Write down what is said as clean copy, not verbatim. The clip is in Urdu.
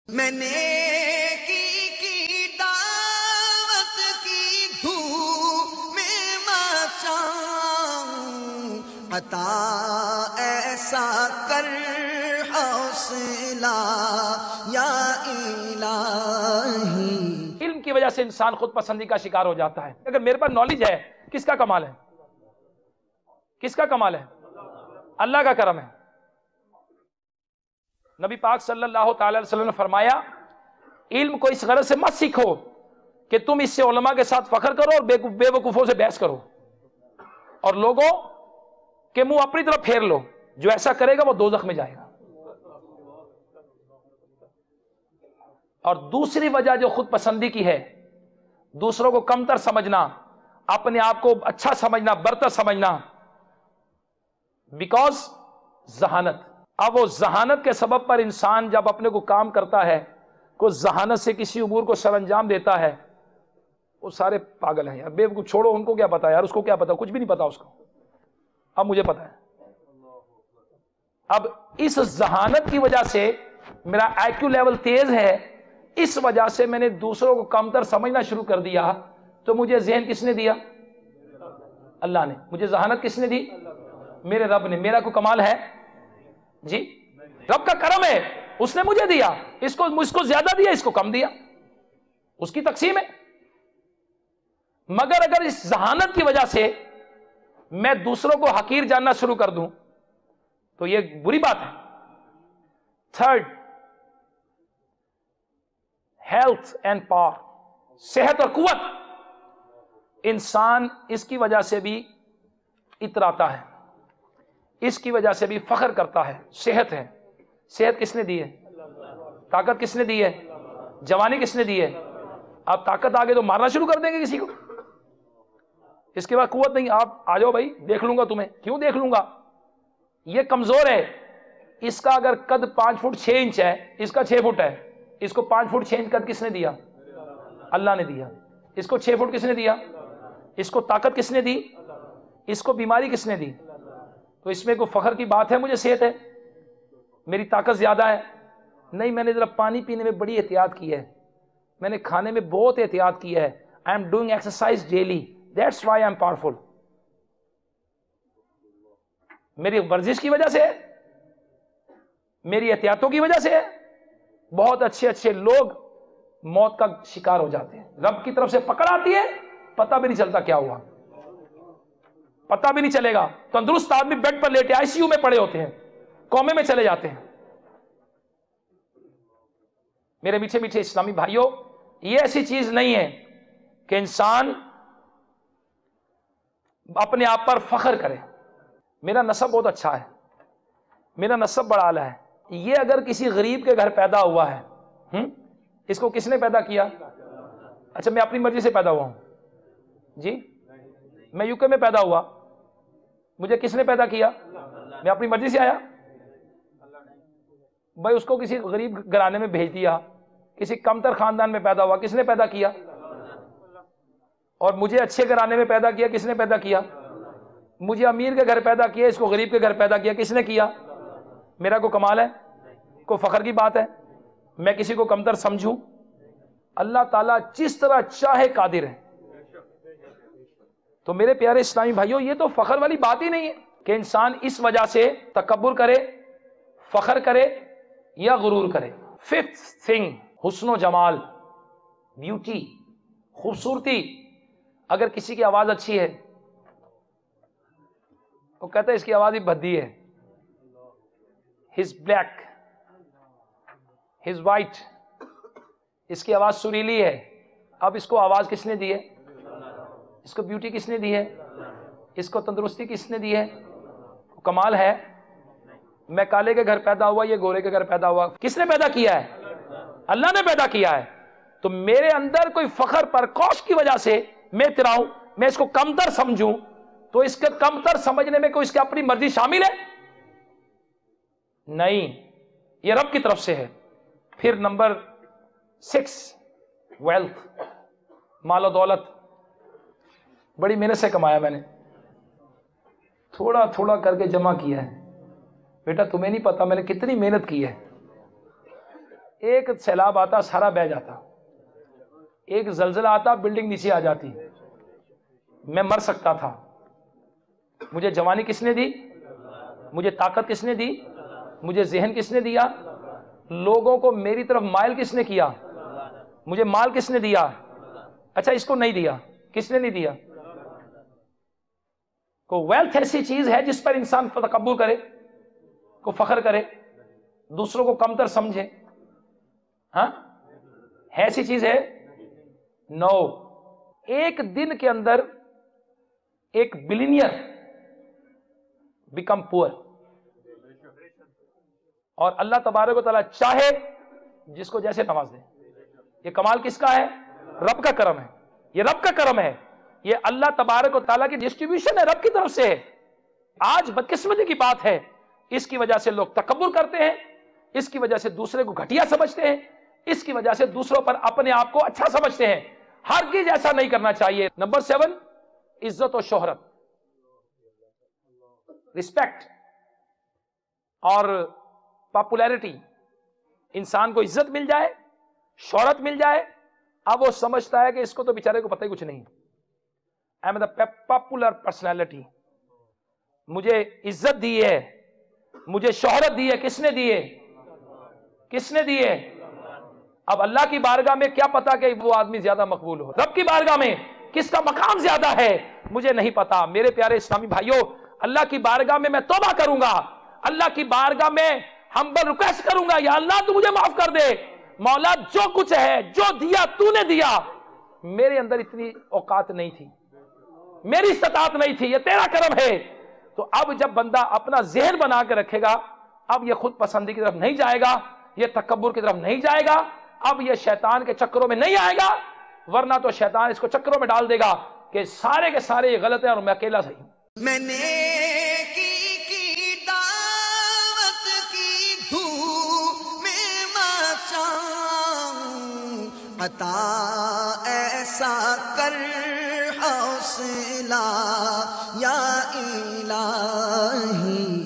میں نے کی دعوت کی دھوم میں مچاؤں، عطا ایسا کر حوصلہ یا الہی۔ علم کی وجہ سے انسان خود پسندی کا شکار ہو جاتا ہے۔ اگر میرے پاس نالج ہے، کس کا کمال ہے؟ کس کا کمال ہے؟ اللہ کا کرم ہے۔ نبی پاک صلی اللہ تعالی علیہ وسلم نے فرمایا، علم کو اس غرض سے مت سیکھو کہ تم اس سے علماء کے ساتھ فخر کرو اور بے وقوفوں سے بحث کرو اور لوگوں کے منہ اپنی طرف پھیر لو۔ جو ایسا کرے گا وہ دوزخ میں جائے گا۔ اور دوسری وجہ جو خود پسندی کی ہے، دوسروں کو کمتر سمجھنا، اپنے آپ کو اچھا سمجھنا، برتر سمجھنا، بیکاز ذہانت۔ اب وہ ذہانت کے سبب پر انسان جب اپنے کو کام کرتا ہے، کوئی ذہانت سے کسی امور کو سر انجام دیتا ہے، وہ سارے پاگل ہیں یار، بے وقوف چھوڑو، ان کو کیا پتا یار، اس کو کیا پتا، کچھ بھی نہیں پتا اس کو، اب مجھے پتا ہے۔ اب اس ذہانت کی وجہ سے میرا آئی کیو لیول تیز ہے، اس وجہ سے میں نے دوسروں کو کمتر سمجھنا شروع کر دیا۔ تو مجھے ذہن کس نے دیا؟ اللہ نے۔ مجھے ذہانت کس نے دی؟ میرے رب نے۔ میرا کوئی کمال ہے؟ جی، رب کا کرم ہے، اس نے مجھے دیا، اس کو زیادہ دیا، اس کو کم دیا، اس کی تقسیم ہے۔ مگر اگر اس ذہانت کی وجہ سے میں دوسروں کو حقیر جاننا شروع کر دوں تو یہ بری بات ہے۔ تھرڈ، ہیلتھ اینڈ پاور، صحت اور قوت۔ انسان اس کی وجہ سے بھی اتراتا ہے، اس کی وجہ سے بھی فخر کرتا ہے۔ صحت ہے، صحت کس نے دی ہے؟ طاقت کس نے دی ہے؟ جوانی کس نے دی ہے؟ آپ طاقت آگے تو مارنا شروع کر دیں گے کسی کو، اس کے بعد قوت نہیں، آپ آ جاؤ بھائی دیکھ لوں گا تمہیں۔ کیوں دیکھ لوں گا؟ یہ کمزور ہے۔ اس کا اگر قد 5 فٹ 6 انچ ہے، اس کا 6 فٹ ہے، اس کو 5 فٹ 6 انچ قد کس نے دیا؟ اللہ نے دیا۔ اس کو 6 فٹ کس نے دیا؟ اس کو طاقت کس نے دی؟ اس کو بیماری کس نے دی؟ تو اس میں کوئی فخر کی بات ہے؟ مجھے صحت ہے، میری طاقت زیادہ ہے؟ نہیں، میں نے ذرا پانی پینے میں بڑی احتیاط کی ہے، میں نے کھانے میں بہت احتیاط کی ہے، I am doing exercise daily, that's why I am powerful. میری ورزش کی وجہ سے ہے، میری احتیاطوں کی وجہ سے ہے۔ بہت اچھے اچھے لوگ موت کا شکار ہو جاتے ہیں، رب کی طرف سے پکڑ آتی ہے، پتہ بھی نہیں چلتا کیا ہوا، پتہ بھی نہیں چلے گا۔ تندرست آدمی بیڈ پر لیٹے آئی سی یو میں پڑے ہوتے ہیں، کومے میں چلے جاتے ہیں۔ میرے میٹھے میٹھے اسلامی بھائیوں، یہ ایسی چیز نہیں ہے کہ انسان اپنے آپ پر فخر کرے۔ میرا نسب بہت اچھا ہے، میرا نسب بڑا اعلیٰ ہے۔ یہ اگر کسی غریب کے گھر پیدا ہوا ہے، اس کو کس نے پیدا کیا؟ اچھا، میں اپنی مرضی سے پیدا ہوا ہوں؟ جی، میں یو کے میں پیدا ہوا، مجھے کس نے پیدا کیا؟ میں اپنی مرضی سے آیا؟ بھائی اس کو کسی غریب گھرانے میں بھیج دیا، کسی کمتر خاندان میں پیدا ہوا، کس نے پیدا کیا؟ اور مجھے اچھے گھرانے میں پیدا کیا، کس نے پیدا کیا؟ مجھے امیر کے گھر پیدا کیا، اس کو غریب کے گھر پیدا کیا، کس نے کیا؟ میرا کوئی کمال ہے؟ کوئی فخر کی بات ہے؟ میں کسی کو کمتر سمجھوں؟ اللہ تعالیٰ جس طرح چاہے قادر ہے۔ تو میرے پیارے اسلامی بھائیوں، یہ تو فخر والی بات ہی نہیں ہے کہ انسان اس وجہ سے تکبر کرے، فخر کرے یا غرور کرے۔ ففتھ تھنگ، حسن و جمال، بیوٹی، خوبصورتی۔ اگر کسی کی آواز اچھی ہے، وہ کہتا ہے اس کی آواز ہی بھدی ہے، ہز بلیک، ہز وائٹ، اس کی آواز سریلی ہے۔ اب اس کو آواز کس نے دی ہے؟ اس کو بیوٹی کس نے دی ہے؟ اس کو تندرستی کس نے دی ہے؟ کمال ہے؟ میں کالے کے گھر پیدا ہوا، یہ گورے کے گھر پیدا ہوا، کس نے پیدا کیا ہے؟ اللہ نے پیدا کیا ہے۔ تو میرے اندر کوئی فخر پر کوش کی وجہ سے میں اتراؤں، میں اس کو کمتر سمجھوں، تو اس کے کمتر سمجھنے میں کوئی اس کی اپنی مرضی شامل ہے؟ نہیں، یہ رب کی طرف سے ہے۔ پھر نمبر 6، ویلتھ، مال و دولت۔ بڑی محنت سے کمایا میں نے، تھوڑا تھوڑا کر کے جمع کیا ہے۔ بیٹا تمہیں نہیں پتا میں نے کتنی محنت کی ہے، ایک سیلاب آتا سارا بہ جاتا، ایک زلزلہ آتا بلڈنگ نیچے آ جاتی، میں مر سکتا تھا۔ مجھے جوانی کس نے دی؟ مجھے طاقت کس نے دی؟ مجھے ذہن کس نے دیا؟ لوگوں کو میری طرف مائل کس نے کیا؟ مجھے مال کس نے دیا؟ اچھا اس کو نہیں دیا، کس نے نہیں دیا؟ کو ویلتھ ایسی چیز ہے جس پر انسان تکبر کرے، کو فخر کرے، دوسروں کو کمتر سمجھے؟ ہاں ہے ایسی چیز ہے؟ نو۔ ایک دن کے اندر ایک بلینئر بیکم پور، اور اللہ تبارک و تعالیٰ چاہے جس کو جیسے نواز دے۔ یہ کمال کس کا ہے؟ رب کا کرم ہے، یہ رب کا کرم ہے، یہ اللہ تبارک و تعالیٰ کی ڈسٹریبیوشن ہے، رب کی طرف سے ہے۔ آج بدقسمتی کی بات ہے، اس کی وجہ سے لوگ تکبر کرتے ہیں، اس کی وجہ سے دوسرے کو گھٹیا سمجھتے ہیں، اس کی وجہ سے دوسروں پر اپنے آپ کو اچھا سمجھتے ہیں۔ ہرگز ایسا نہیں کرنا چاہیے۔ نمبر 7، عزت و شہرت، رسپیکٹ اور پاپولیرٹی۔ انسان کو عزت مل جائے، شہرت مل جائے، اب وہ سمجھتا ہے کہ اس کو تو بیچارے کو پتہ ہی کچھ نہیں، I am the popular personality. مجھے عزت دی ہے، مجھے شہرت دی ہے، کس نے دی ہے؟ کس نے دی ہے؟ اب اللہ کی بارگاہ میں کیا پتا کہ وہ آدمی زیادہ مقبول ہو؟ رب کی بارگاہ میں کس کا مقام زیادہ ہے؟ مجھے نہیں پتا۔ میرے پیارے اسلامی بھائیوں، اللہ کی بارگاہ میں توبہ کروں گا، اللہ کی بارگاہ میں ہمبل ریکویسٹ کروں گا، یا اللہ تو مجھے معاف کر دے، مولا جو کچھ ہے، جو دیا تو نے دیا، میرے اندر اتنی اوقات نہیں تھی، میری استطاعت نہیں تھی، یہ تیرا کرم ہے۔ تو اب جب بندہ اپنا ذہن بنا کے رکھے گا، اب یہ خود پسندی کی طرف نہیں جائے گا، یہ تکبر کی طرف نہیں جائے گا، اب یہ شیطان کے چکروں میں نہیں آئے گا، ورنہ تو شیطان اس کو چکروں میں ڈال دے گا کہ سارے کے سارے یہ غلط ہیں اور میں اکیلا صحیح ہوں۔ میں نے کی دعوت کی دھوم میں مچاؤں، عطا ایسا کر حوصلہ یا الہی۔